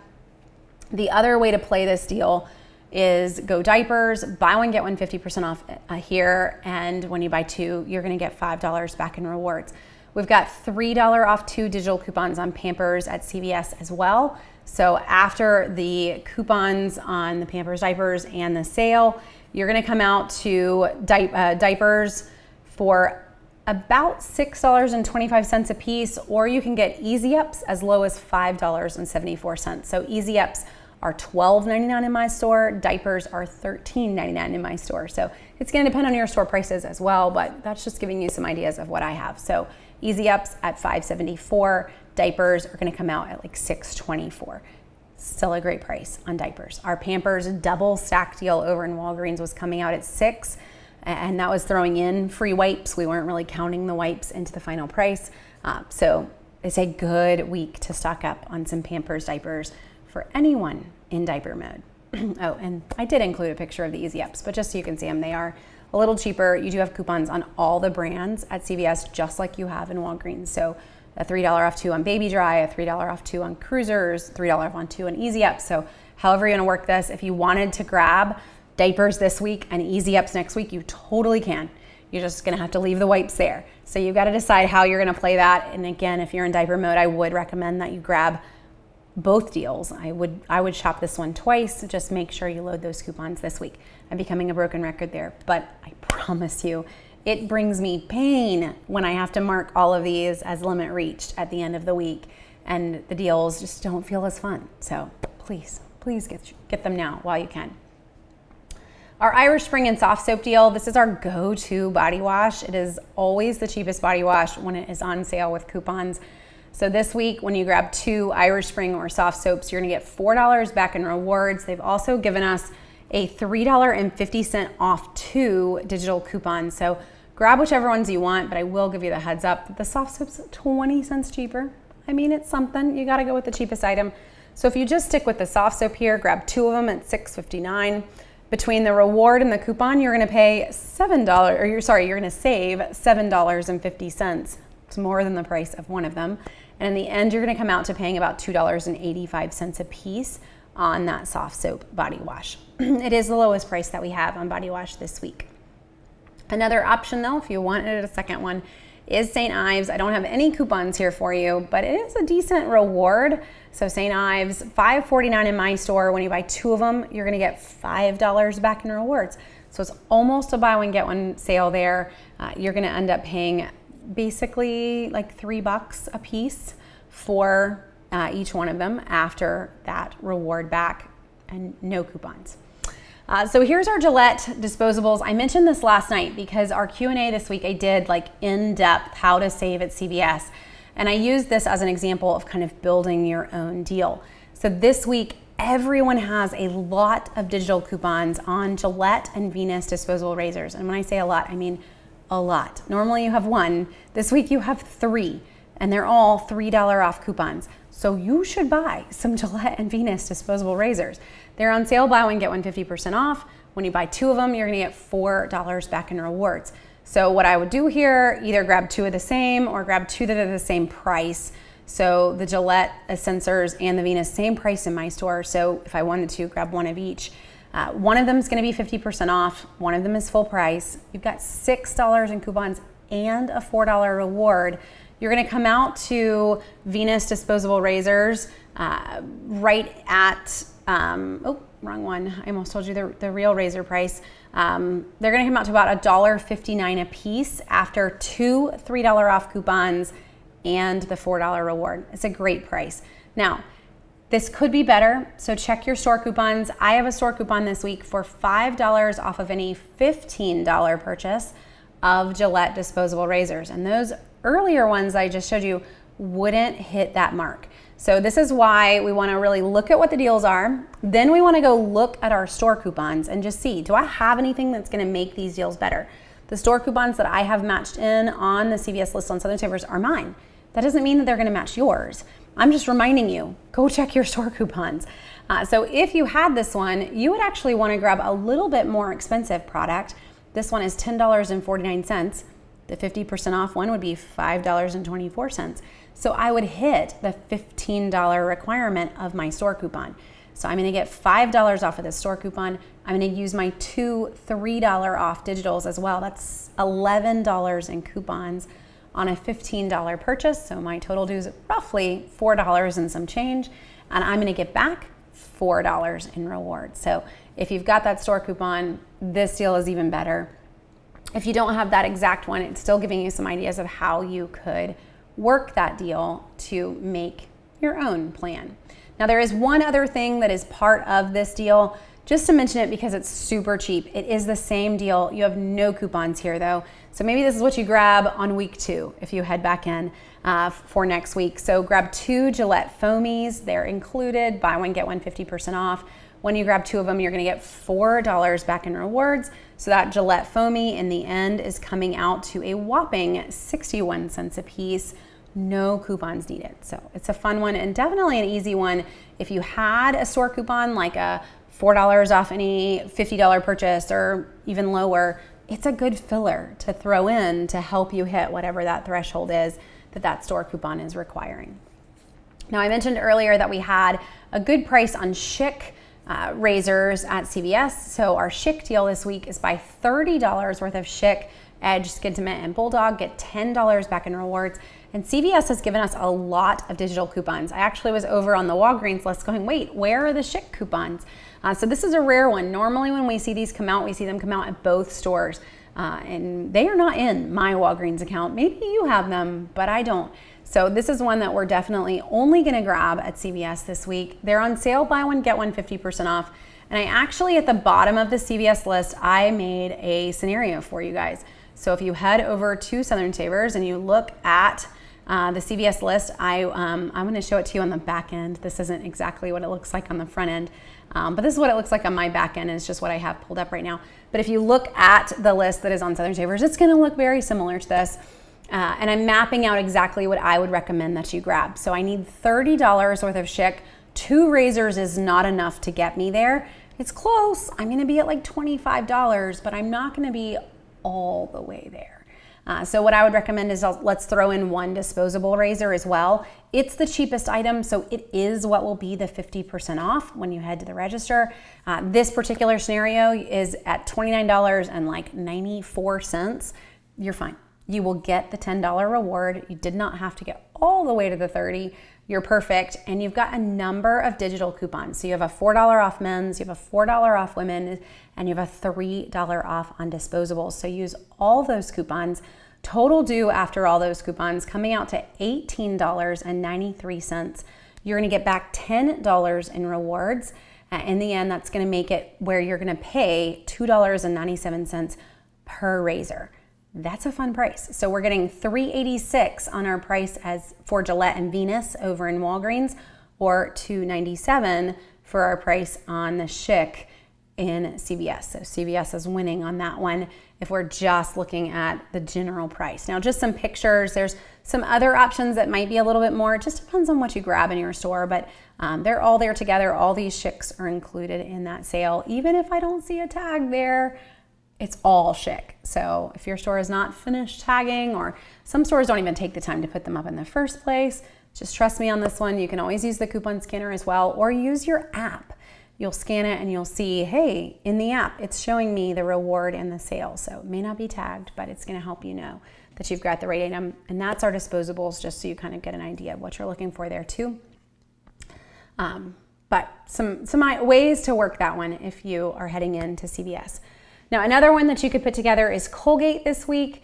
The other way to play this deal is go diapers, buy one, get one 50% off here. And when you buy 2, you're gonna get $5 back in rewards. We've got $3 off 2 digital coupons on Pampers at CVS as well. So after the coupons on the Pampers diapers and the sale, you're gonna come out to diapers. for about $6.25 a piece, or you can get Easy Ups as low as $5.74. So Easy Ups are $12.99 in my store. Diapers are $13.99 in my store. So it's going to depend on your store prices as well, but that's just giving you some ideas of what I have. So Easy Ups at $5.74. Diapers are going to come out at like $6.24. Still a great price on diapers. Our Pampers double stack deal over in Walgreens was coming out at $6, and that was throwing in free wipes. We weren't really counting the wipes into the final price. So it's a good week to stock up on some Pampers diapers for anyone in diaper mode. Oh, and I did include a picture of the Easy Ups, but just so you can see them, they are a little cheaper. You do have coupons on all the brands at CVS, just like you have in Walgreens. So a $3 off 2 on Baby Dry, a $3 off 2 on Cruisers, $3 off on 2 on Easy Ups. So however you're gonna work this, if you wanted to grab diapers this week and Easy Ups next week, you totally can. You're just gonna have to leave the wipes there. So you've got to decide how you're gonna play that. And again, if you're in diaper mode, I would recommend that you grab both deals. I would shop this one twice. Just make sure you load those coupons this week. I'm becoming a broken record there, but I promise you, it brings me pain when I have to mark all of these as limit reached at the end of the week, and the deals just don't feel as fun. So please get them now while you can. Our Irish Spring and Soft Soap deal, this is our go-to body wash. It is always the cheapest body wash when it is on sale with coupons. So this week, when you grab 2 Irish Spring or soft soaps, you're gonna get $4 back in rewards. They've also given us a $3.50 off 2 digital coupons. So grab whichever ones you want, but I will give you the heads up that the soft soap's 20 cents cheaper. I mean, it's something. You gotta go with the cheapest item. So if you just stick with the soft soap here, grab 2 of them at $6.59. Between the reward and the coupon, you're gonna pay you're gonna save $7.50. It's more than the price of one of them. And in the end, you're gonna come out to paying about $2.85 a piece on that soft soap body wash. It is the lowest price that we have on body wash this week. Another option though, if you wanted a second one, is St. Ives. I don't have any coupons here for you, but it is a decent reward. So St. Ives, $5.49 in my store. When you buy 2 of them, you're gonna get $5 back in rewards. So it's almost a buy one, get one sale there. You're gonna end up paying basically like $3 a piece for each one of them after that reward back, and no coupons. So here's our Gillette disposables. I mentioned this last night because our Q&A this week, I did like in-depth how to save at CVS. And I used this as an example of kind of building your own deal. So this week, everyone has a lot of digital coupons on Gillette and Venus disposable razors. And when I say a lot, I mean a lot. Normally you have 1. This week you have 3, and they're all $3 off coupons. So you should buy some Gillette and Venus disposable razors. They're on sale, buy one, get one 50% off. When you buy 2 of them, you're gonna get $4 back in rewards. So what I would do here, either grab 2 of the same or grab 2 that are the same price. So the Gillette sensors and the Venus, same price in my store. So if I wanted to, grab 1 of each. One of them is gonna be 50% off. One of them is full price. You've got $6 in coupons and a $4 reward. You're gonna come out to Venus disposable razors right at, wrong one. I almost told you the real razor price. They're gonna come out to about $1.59 a piece after 2 $3 off coupons and the $4 reward. It's a great price. Now, this could be better, so check your store coupons. I have a store coupon this week for $5 off of any $15 purchase of Gillette disposable razors. And those earlier ones I just showed you wouldn't hit that mark. So this is why we wanna really look at what the deals are. Then we wanna go look at our store coupons and just see, do I have anything that's gonna make these deals better? The store coupons that I have matched in on the CVS list on Southern Savers are mine. That doesn't mean that they're gonna match yours. I'm just reminding you, go check your store coupons. So if you had this one, you would actually wanna grab a little bit more expensive product. This one is $10.49. The 50% off one would be $5.24. So I would hit the $15 requirement of my store coupon. So I'm gonna get $5 off of this store coupon. I'm gonna use my 2 $3 off digitals as well. That's $11 in coupons on a $15 purchase. So my total due is roughly $4 and some change. And I'm gonna get back $4 in rewards. So if you've got that store coupon, this deal is even better. If you don't have that exact one, it's still giving you some ideas of how you could work that deal to make your own plan. Now, there is one other thing that is part of this deal, just to mention it because it's super cheap. It is the same deal. You have no coupons here though. So maybe this is what you grab on week 2 if you head back in for next week. So grab 2 Gillette Foamies. They're included. Buy one, get one 50% off. When you grab 2 of them, you're gonna get $4 back in rewards. So that Gillette Foamy in the end is coming out to a whopping 61 cents a piece. No coupons needed. So it's a fun one and definitely an easy one. If you had a store coupon like a $4 off any $50 purchase or even lower, it's a good filler to throw in to help you hit whatever that threshold is that store coupon is requiring. Now, I mentioned earlier that we had a good price on Schick razors at CVS. So our Schick deal this week is buy $30 worth of Schick, Edge, Skintimate, and Bulldog, get $10 back in rewards. And CVS has given us a lot of digital coupons. I actually was over on the Walgreens list going, wait, where are the Schick coupons? So this is a rare one. Normally when we see these come out, we see them come out at both stores. And they are not in my Walgreens account. Maybe you have them, but I don't. So this is one that we're definitely only gonna grab at CVS this week. They're on sale, buy one, get one 50% off. And I actually, at the bottom of the CVS list, I made a scenario for you guys. So if you head over to Southern Savers and you look at the CVS list, I'm gonna show it to you on the back end. This isn't exactly what it looks like on the front end, but this is what it looks like on my back end, and it's just what I have pulled up right now. But if you look at the list that is on Southern Savers, it's gonna look very similar to this. And I'm mapping out exactly what I would recommend that you grab. So I need $30 worth of Schick. 2 razors is not enough to get me there. It's close. I'm gonna be at like $25, but I'm not gonna be all the way there. So what I would recommend is let's throw in 1 disposable razor as well. It's the cheapest item, so it is what will be the 50% off when you head to the register. This particular scenario is at $29.94. You're fine. You will get the $10 reward. You did not have to get all the way to the 30. You're perfect, and you've got a number of digital coupons. So you have a $4 off men's, you have a $4 off women, and you have a $3 off on disposables. So use all those coupons. Total due after all those coupons coming out to $18.93. You're gonna get back $10 in rewards. In the end, that's gonna make it where you're gonna pay $2.97 per razor. That's a fun price. So we're getting $3.86 on our price as for Gillette and Venus over in Walgreens, or $2.97 for our price on the Schick in CVS. So CVS is winning on that one if we're just looking at the general price. Now, just some pictures. There's some other options that might be a little bit more. It just depends on what you grab in your store, but they're all there together. All these Schicks are included in that sale. Even if I don't see a tag there, it's all Schick. So if your store is not finished tagging, or some stores don't even take the time to put them up in the first place, just trust me on this one. You can always use the coupon scanner as well, or use your app. You'll scan it and you'll see, hey, in the app, it's showing me the reward and the sale. So it may not be tagged, but it's gonna help you know that you've got the right item. And that's our disposables, just so you kind of get an idea of what you're looking for there too. But some ways to work that one if you are heading into CVS. Now, another one that you could put together is Colgate this week.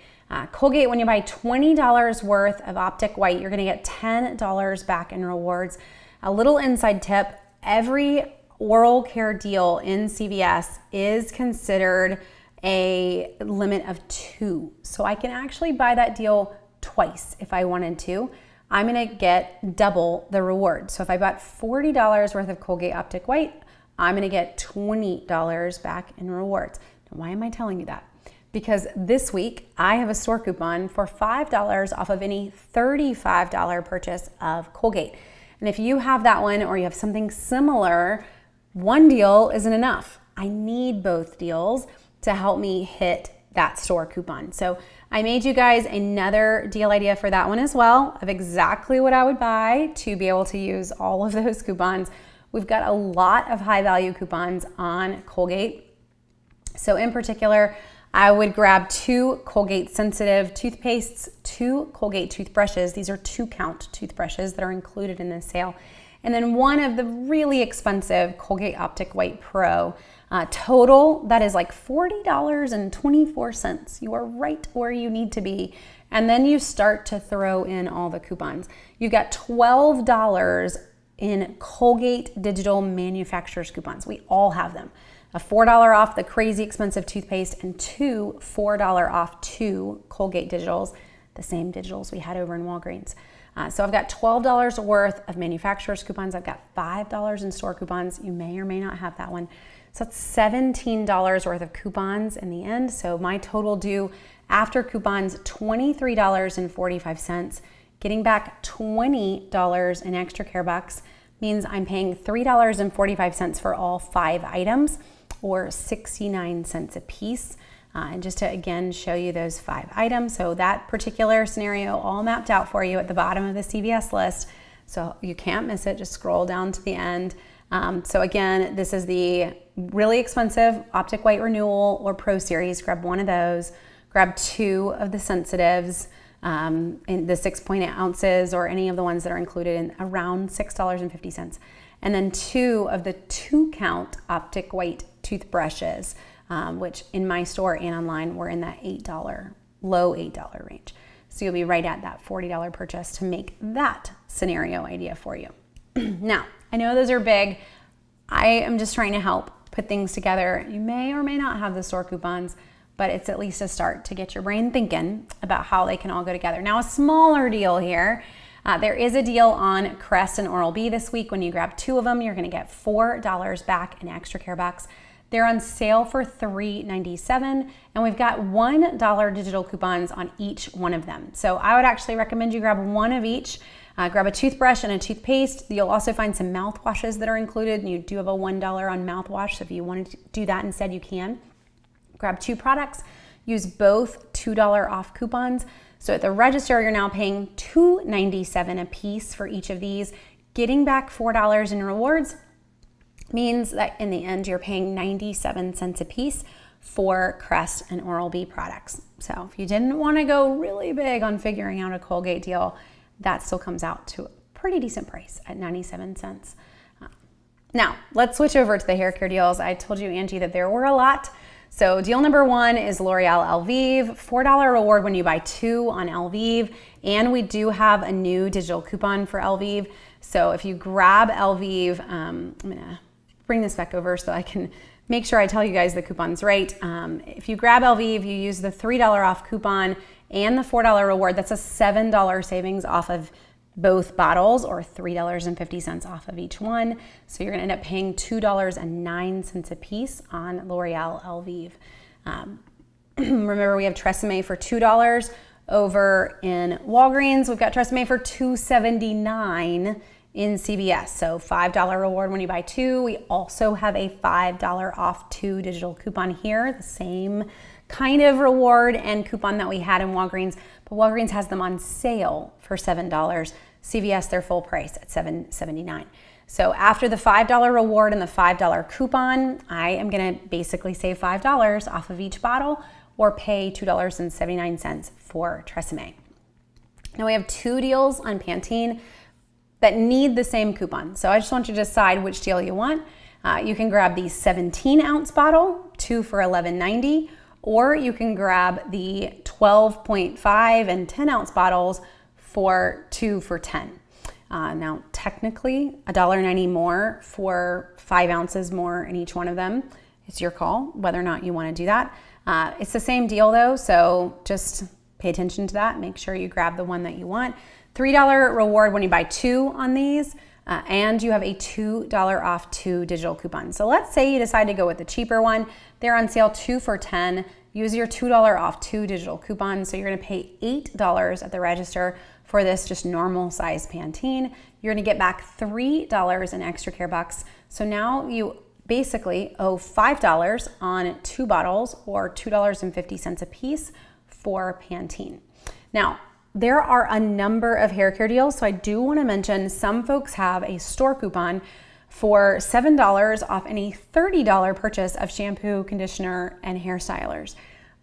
Colgate, when you buy $20 worth of Optic White, you're gonna get $10 back in rewards. A little inside tip, every oral care deal in CVS is considered a limit of 2. So I can actually buy that deal twice if I wanted to. I'm gonna get double the reward. So if I bought $40 worth of Colgate Optic White, I'm gonna get $20 back in rewards. Why am I telling you that? Because this week I have a store coupon for $5 off of any $35 purchase of Colgate. And if you have that one, or you have something similar, one deal isn't enough. I need both deals to help me hit that store coupon. So I made you guys another deal idea for that one as well, of exactly what I would buy to be able to use all of those coupons. We've got a lot of high value coupons on Colgate. So in particular, I would grab 2 Colgate sensitive toothpastes, 2 Colgate toothbrushes. These are 2-count toothbrushes that are included in this sale. and then one of the really expensive Colgate Optic White Pro. Total, that is like $40.24. You are right where you need to be. And then you start to throw in all the coupons. You've got $12 in Colgate digital manufacturers coupons. We all have them. A $4 off the crazy expensive toothpaste and two $4 off two Colgate digitals, the same digitals we had over in Walgreens. So I've got $12 worth of manufacturers coupons. I've got $5 in store coupons. You may or may not have that one. So that's $17 worth of coupons in the end. So my total due after coupons, $23.45. Getting back $20 in extra care bucks means I'm paying $3.45 for all 5 items, or 69 cents a piece. And just to again show you those 5 items. So that particular scenario all mapped out for you at the bottom of the CVS list. So you can't miss it, just scroll down to the end. So again, this is the really expensive Optic White Renewal or Pro Series. Grab one of those, grab 2 of the sensitives, in the 6.8 ounces or any of the ones that are included in around $6.50. And then 2 of the 2-count Optic White toothbrushes, which in my store and online were in that low $8 range. So you'll be right at that $40 purchase to make that scenario idea for you. Now, I know those are big. I am just trying to help put things together. You may or may not have the store coupons, but it's at least a start to get your brain thinking about how they can all go together. Now, a smaller deal here. There is a deal on Crest and Oral-B this week. When you grab 2 of them, you're gonna get $4 back in extra care bucks. They're on sale for $3.97, and we've got $1 digital coupons on each one of them. So I would actually recommend you grab one of each. Grab a toothbrush and a toothpaste. You'll also find some mouthwashes that are included, and you do have a $1 on mouthwash, so if you want to do that instead, you can. Grab 2 products, use both $2 off coupons. So at the register, you're now paying $2.97 a piece for each of these. Getting back $4 in rewards means that in the end, you're paying 97 cents a piece for Crest and Oral-B products. So if you didn't want to go really big on figuring out a Colgate deal, that still comes out to a pretty decent price at 97 cents. Now, let's switch over to the hair care deals. I told you, Angie, that there were a lot. So deal number 1 is L'Oreal Elvive, $4 reward when you buy 2 on Elvive, and we do have a new digital coupon for Elvive. So if you grab Elvive, I'm gonna bring this back over so I can make sure I tell you guys the coupons right. If you grab Elvive, you use the $3 off coupon and the $4 reward. That's a $7 savings off of both bottles, or $3.50 off of each one. So you're gonna end up paying $2.09 a piece on L'Oreal Elvive. Remember, we have Tresemme for $2 over in Walgreens. We've got Tresemme for $2.79 in CVS. So $5 reward when you buy 2. We also have a $5 off 2 digital coupon here, the same kind of reward and coupon that we had in Walgreens, but Walgreens has them on sale for $7. CVS, they're full price at $7.79. So after the $5 reward and the $5 coupon, I am gonna basically save $5 off of each bottle, or pay $2.79 for Tresemme. Now we have 2 deals on Pantene that need the same coupon. So I just want you to decide which deal you want. You can grab the 17-ounce bottle, 2 for $11.90, or you can grab the 12.5 and 10-ounce bottles for 2 for $10. Now, technically, $1.90 more for 5 ounces more in each one of them. It's your call whether or not you want to do that. It's the same deal though, so just pay attention to that. Make sure you grab the one that you want. $3 reward when you buy 2 on these, and you have a $2 off 2 digital coupons. So let's say you decide to go with the cheaper one. They're on sale 2 for $10. Use your $2 off 2 digital coupons. So you're gonna pay $8 at the register for this just normal size Pantene. You're gonna get back $3 in extra care bucks. So now you basically owe $5 on 2 bottles, or $2.50 a piece for Pantene. Now, there are a number of hair care deals, so I do wanna mention some folks have a store coupon for $7 off any $30 purchase of shampoo, conditioner, and hair stylers.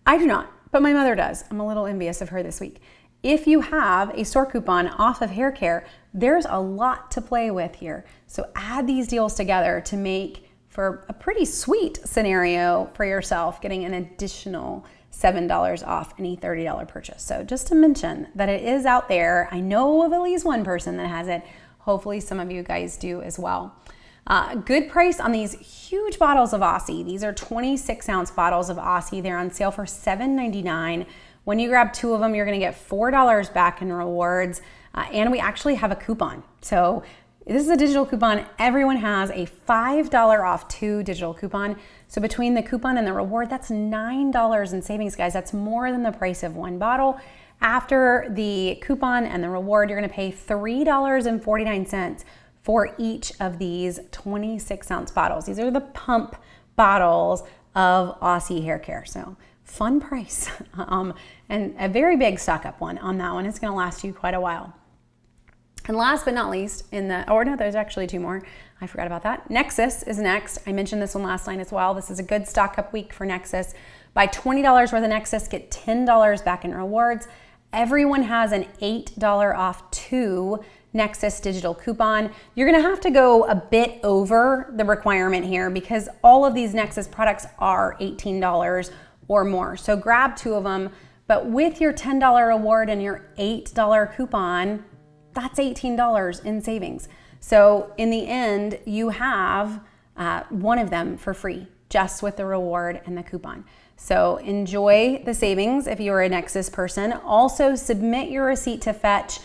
I do not, but my mother does. I'm a little envious of her this week. If you have a store coupon off of hair care, There's a lot to play with here. So add these deals together to make for a pretty sweet scenario for yourself, getting an additional $7 off any $30 purchase. So just to mention that it is out there. I know of at least one person that has it. Hopefully some of you guys do as well. Good price on these huge bottles of Aussie. These are 26-ounce bottles of Aussie. They're on sale for $7.99. When you grab 2 of them, you're gonna get $4 back in rewards. And we actually have a coupon. So this is a digital coupon. Everyone has a $5 off 2 digital coupon. So between the coupon and the reward, that's $9 in savings, guys. That's more than the price of 1 bottle. After the coupon and the reward, you're gonna pay $3.49 for each of these 26-ounce bottles. These are the pump bottles of Aussie hair care. So fun price. And a very big stock up one on that one. It's gonna last you quite a while. And last but not least, there's actually 2 more. I forgot about that. Nexus is next. I mentioned this one last night as well. This is a good stock up week for Nexus. Buy $20 worth of Nexus, get $10 back in rewards. Everyone has an $8 off 2 Nexus digital coupon. You're gonna have to go a bit over the requirement here because all of these Nexus products are $18 or more. So grab 2 of them, but with your $10 reward and your $8 coupon, that's $18 in savings. So in the end, you have 1 of them for free, just with the reward and the coupon. So enjoy the savings if you're a Nexus person. Also submit your receipt to Fetch.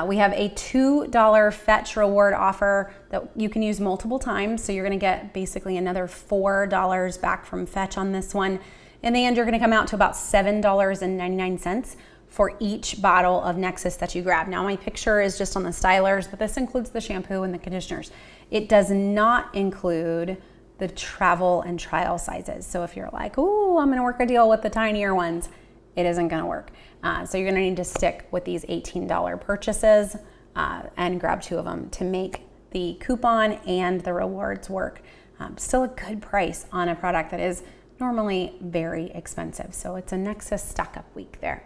We have a $2 Fetch reward offer that you can use multiple times. So you're gonna get basically another $4 back from Fetch on this one. In the end, you're gonna come out to about $7.99 for each bottle of Nexus that you grab. Now my picture is just on the stylers, but this includes the shampoo and the conditioners. It does not include the travel and trial sizes. So if you're like, oh, I'm gonna work a deal with the tinier ones, it isn't gonna work. So you're gonna need to stick with these $18 purchases and grab 2 of them to make the coupon and the rewards work. Still a good price on a product that is normally very expensive. So it's a Nexus stock up week there.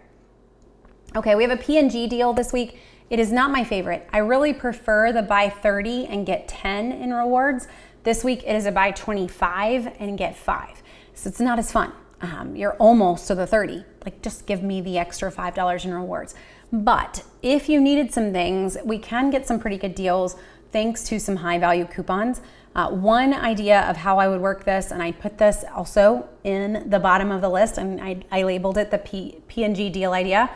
Okay, we have a P&G deal this week. It is not my favorite. I really prefer the buy 30 and get 10 in rewards. This week it is a buy 25 and get 5. So it's not as fun. You're almost to the 30. Like just give me the extra $5 in rewards. But if you needed some things, we can get some pretty good deals thanks to some high value coupons. One idea of how I would work this, and I put this also in the bottom of the list, and I labeled it the P&G deal idea,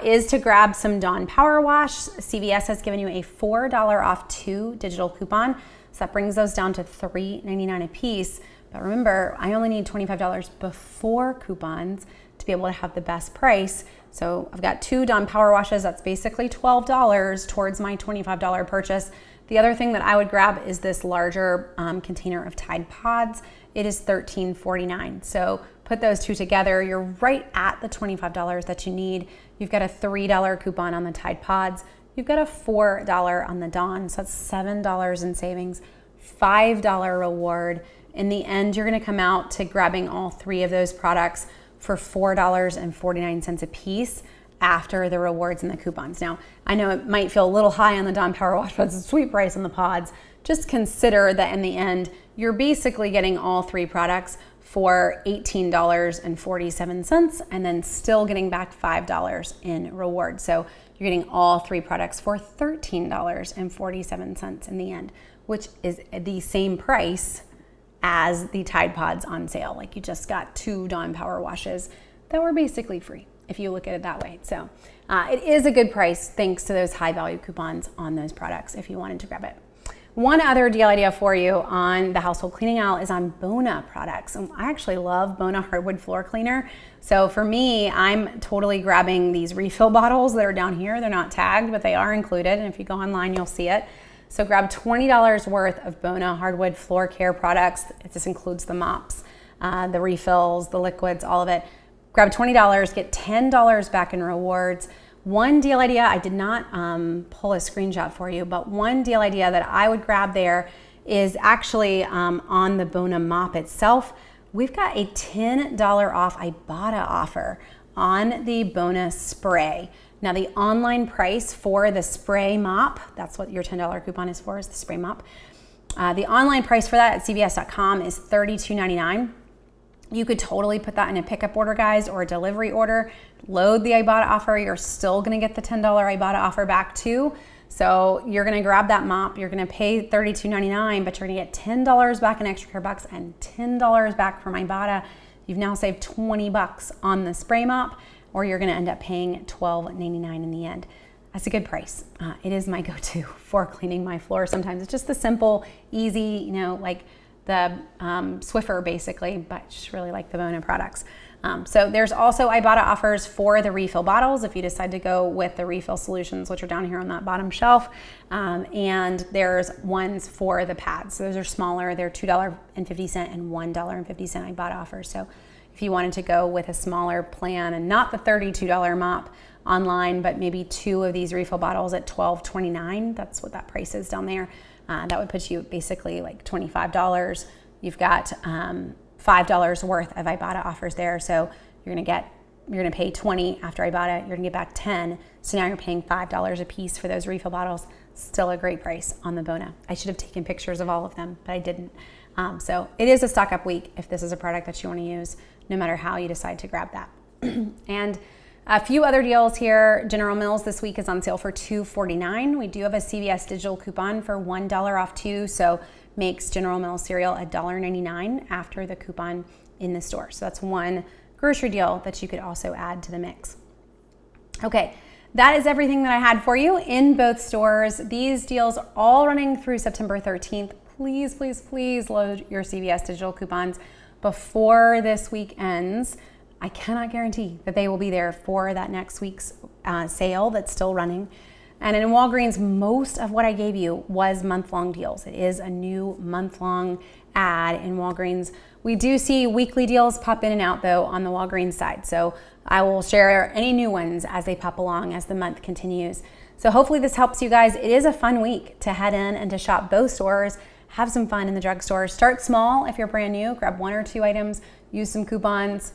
is to grab some Dawn Power Wash. CVS has given you a $4 off 2 digital coupon. So that brings those down to $3.99 a piece. But remember, I only need $25 before coupons to be able to have the best price. So I've got 2 Dawn Power Washes. That's basically $12 towards my $25 purchase. The other thing that I would grab is this larger container of Tide Pods. It is $13.49. So put those 2 together, you're right at the $25 that you need. You've got a $3 coupon on the Tide Pods. You've got a $4 on the Dawn, so that's $7 in savings, $5 reward. In the end, you're gonna come out to grabbing all 3 of those products for $4.49 a piece after the rewards and the coupons. Now, I know it might feel a little high on the Dawn Power Wash, but it's a sweet price on the pods. Just consider that in the end, you're basically getting all 3 products for $18.47 and then still getting back $5 in reward. So you're getting all 3 products for $13.47 in the end, which is the same price as the Tide Pods on sale. Like you just got 2 Dawn Power Washes that were basically free if you look at it that way. So it is a good price thanks to those high value coupons on those products if you wanted to grab it. One other deal idea for you on the household cleaning aisle is on Bona products. And I actually love Bona hardwood floor cleaner. So for me, I'm totally grabbing these refill bottles that are down here. They're not tagged, but they are included. And if you go online, you'll see it. So grab $20 worth of Bona hardwood floor care products. This includes the mops, the refills, the liquids, all of it. Grab $20, get $10 back in rewards. One deal idea, I did not pull a screenshot for you, but one deal idea that I would grab there is actually on the Bona mop itself. We've got a $10 off Ibotta offer on the Bona spray. Now the online price for the spray mop, that's what your $10 coupon is for, is the spray mop. The online price for that at CVS.com is $32.99. You could totally put that in a pickup order, guys, or a delivery order. Load the Ibotta offer. You're still gonna get the $10 Ibotta offer back too. So you're gonna grab that mop, you're gonna pay $32.99, but you're gonna get $10 back in extra care bucks and $10 back from Ibotta. You've now saved 20 bucks on the spray mop, or you're gonna end up paying $12.99 in the end. That's a good price. It is my go-to for cleaning my floor. Sometimes it's just the simple, easy, you know, like the Swiffer basically, but just really like the Bona products. So there's also Ibotta offers for the refill bottles if you decide to go with the refill solutions, which are down here on that bottom shelf. And there's ones for the pads. So those are smaller. They're $2.50 and $1.50 Ibotta offers. So if you wanted to go with a smaller plan and not the $32 mop online, but maybe 2 of these refill bottles at $12.29, that's what that price is down there. That would put you basically like $25. You've got $5 worth of Ibotta offers there. So you're gonna pay $20 after Ibotta, you're gonna get back $10. So now you're paying $5 a piece for those refill bottles. Still a great price on the Bona. I should have taken pictures of all of them, but I didn't. So it is a stock up week if this is a product that you wanna use, no matter how you decide to grab that. And a few other deals here. General Mills this week is on sale for $2.49. We do have a CVS digital coupon for $1 off too, so makes General Mills cereal $1.99 after the coupon in the store. So that's one grocery deal that you could also add to the mix. Okay, that is everything that I had for you in both stores. These deals are all running through September 13th. Please, please, please load your CVS digital coupons before this week ends. I cannot guarantee that they will be there for that next week's sale that's still running. And in Walgreens, most of what I gave you was month-long deals. It is a new month-long ad in Walgreens. We do see weekly deals pop in and out though on the Walgreens side. So I will share any new ones as they pop along as the month continues. So hopefully this helps you guys. It is a fun week to head in and to shop both stores, have some fun in the drugstore. Start small if you're brand new, grab 1 or 2 items, use some coupons,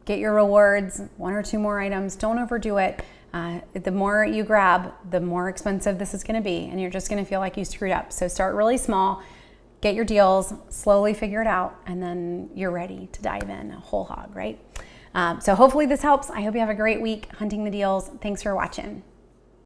get your rewards, 1 or 2 more items. Don't overdo it. The more you grab, the more expensive this is gonna be, and you're just gonna feel like you screwed up. So start really small, get your deals, slowly figure it out, and then you're ready to dive in whole hog, right? So hopefully this helps. I hope you have a great week hunting the deals. Thanks for watching.